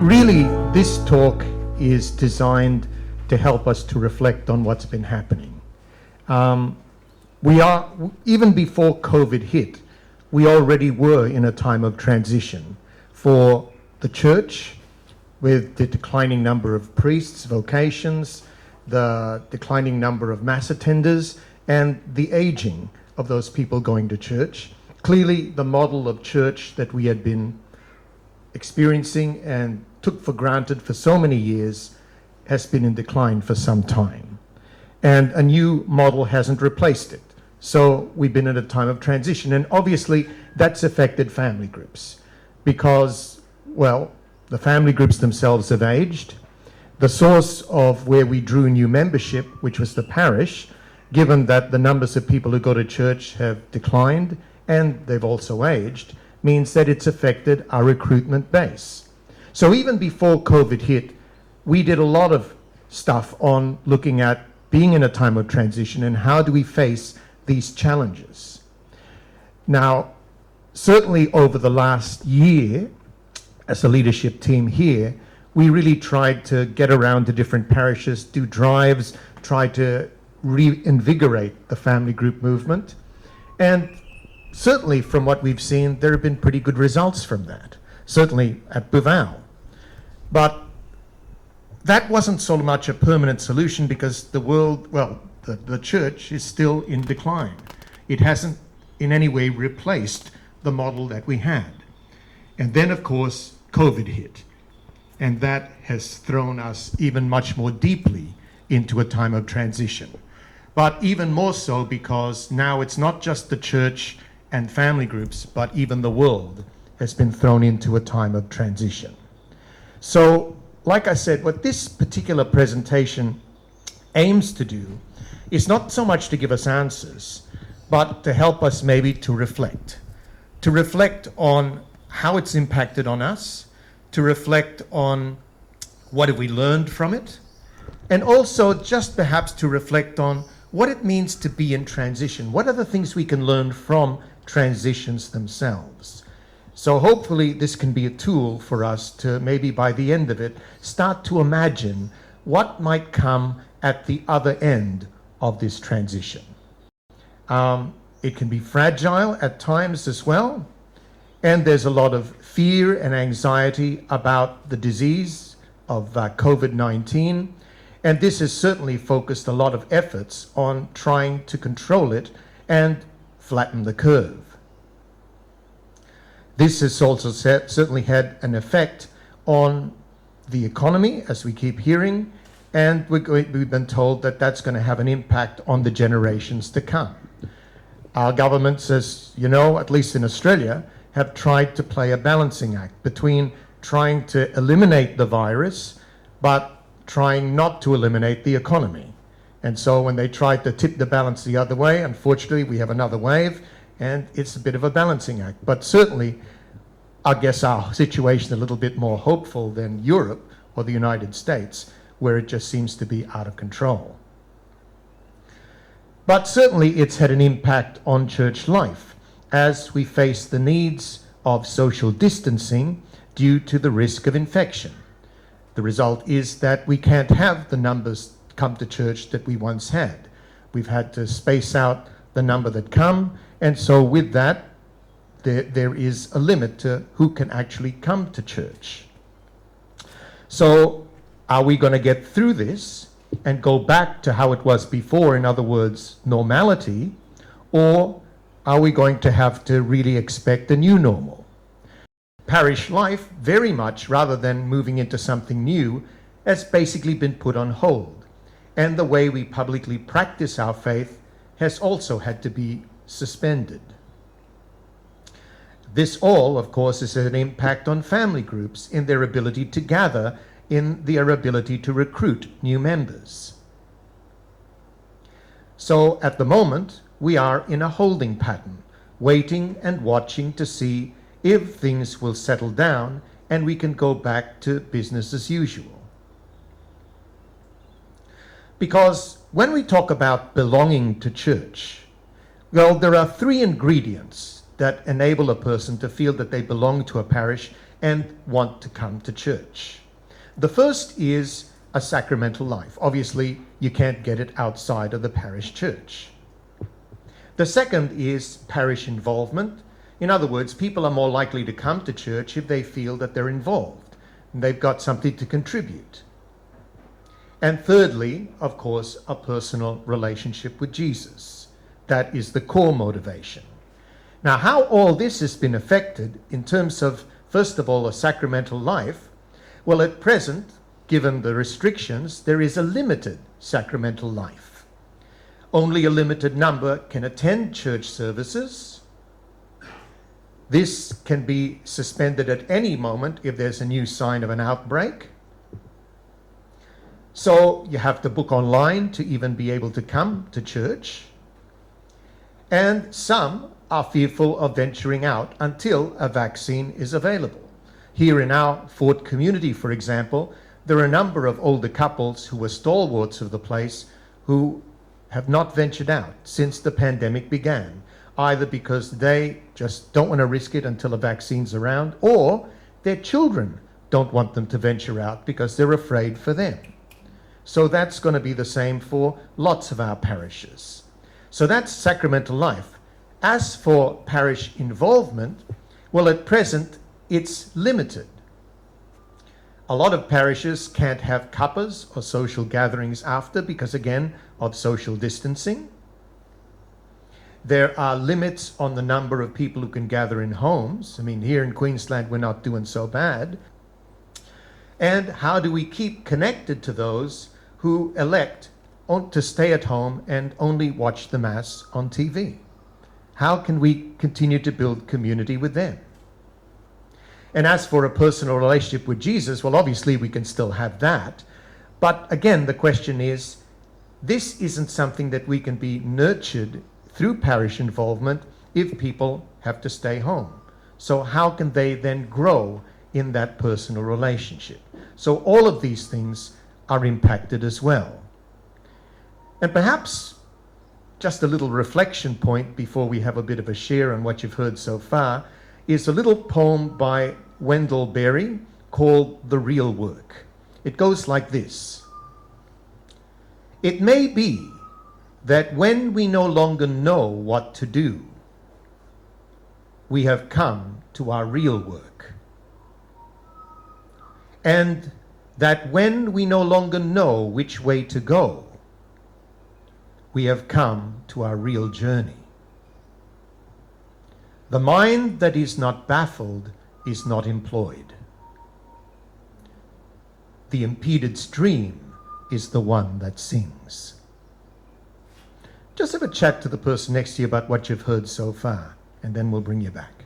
Really, this talk is designed to help us to reflect on what's been happening. Even before COVID hit, we already were in a time of transition for the church, with the declining number of priests, vocations, the declining number of mass attenders, and the aging of those people going to church. Clearly, the model of church that we had been experiencing and took for granted for so many years has been in decline for some time. And a new model hasn't replaced it. So we've been at a time of transition. And obviously, that's affected family groups because, well, the family groups themselves have aged. The source of where we drew new membership, which was the parish, given that the numbers of people who go to church have declined and they've also aged, means that it's affected our recruitment base. So even before COVID hit, we did a lot of stuff on looking at being in a time of transition and how do we face these challenges. Now, certainly over the last year, as a leadership team here, we really tried to get around to different parishes, do drives, try to reinvigorate the family group movement. And certainly from what we've seen, there have been pretty good results from that, certainly at Bouval. But that wasn't so much a permanent solution because the church is still in decline. It hasn't in any way replaced the model that we had. And then, of course, COVID hit. And that has thrown us even much more deeply into a time of transition. But even more so because now it's not just the church and family groups, but even the world has been thrown into a time of transition. So, like I said, what this particular presentation aims to do is not so much to give us answers, but to help us maybe to reflect on how it's impacted on us, to reflect on what have we learned from it, and also just perhaps to reflect on what it means to be in transition. What are the things we can learn from transitions themselves? So hopefully this can be a tool for us to maybe by the end of it start to imagine what might come at the other end of this transition. It can be fragile at times as well, and there's a lot of fear and anxiety about the disease of COVID-19, and this has certainly focused a lot of efforts on trying to control it and flatten the curve. This has also certainly had an effect on the economy, as we keep hearing, and we've been told that that's going to have an impact on the generations to come. Our governments, as you know, at least in Australia, have tried to play a balancing act between trying to eliminate the virus, but trying not to eliminate the economy. And so when they tried to tip the balance the other way, unfortunately, we have another wave, and it's a bit of a balancing act. But certainly, I guess our situation is a little bit more hopeful than Europe or the United States, where it just seems to be out of control. But certainly it's had an impact on church life as we face the needs of social distancing due to the risk of infection. The result is that we can't have the numbers come to church that we once had. We've had to space out the number that come, and so with that, there is a limit to who can actually come to church. So are we going to get through this and go back to how it was before, in other words, normality, or are we going to have to really expect a new normal? Parish life, very much, rather than moving into something new, has basically been put on hold. And the way we publicly practice our faith has also had to be suspended. This all, of course, is an impact on family groups in their ability to gather, in their ability to recruit new members. So at the moment, we are in a holding pattern, waiting and watching to see if things will settle down and we can go back to business as usual. Because when we talk about belonging to church, well, there are three ingredients that enable a person to feel that they belong to a parish and want to come to church. The first is a sacramental life. Obviously, you can't get it outside of the parish church. The second is parish involvement. In other words, people are more likely to come to church if they feel that they're involved and they've got something to contribute. And thirdly, of course, a personal relationship with Jesus. That is the core motivation. Now, how all this has been affected in terms of, first of all, a sacramental life, well, at present, given the restrictions, there is a limited sacramental life. Only a limited number can attend church services. This can be suspended at any moment if there's a new sign of an outbreak. So you have to book online to even be able to come to church. And some are fearful of venturing out until a vaccine is available. Here in our Fort community, for example, there are a number of older couples who were stalwarts of the place who have not ventured out since the pandemic began, either because they just don't want to risk it until a vaccine's around, or their children don't want them to venture out because they're afraid for them. So that's going to be the same for lots of our parishes. So that's sacramental life. As for parish involvement, well, at present, it's limited. A lot of parishes can't have cuppas or social gatherings after because, again, of social distancing. There are limits on the number of people who can gather in homes. I mean, here in Queensland, we're not doing so bad. And how do we keep connected to those who elect to stay at home and only watch the Mass on TV? How can we continue to build community with them? And as for a personal relationship with Jesus, well, obviously we can still have that. But again, the question is, this isn't something that we can be nurtured through parish involvement if people have to stay home. So how can they then grow in that personal relationship? So all of these things are impacted as well. And perhaps just a little reflection point before we have a bit of a share on what you've heard so far is a little poem by Wendell Berry called The Real Work. It goes like this. It may be that when we no longer know what to do, we have come to our real work. And that when we no longer know which way to go, we have come to our real journey. The mind that is not baffled is not employed. The impeded stream is the one that sings. Just have a chat to the person next to you about what you've heard so far, and then we'll bring you back.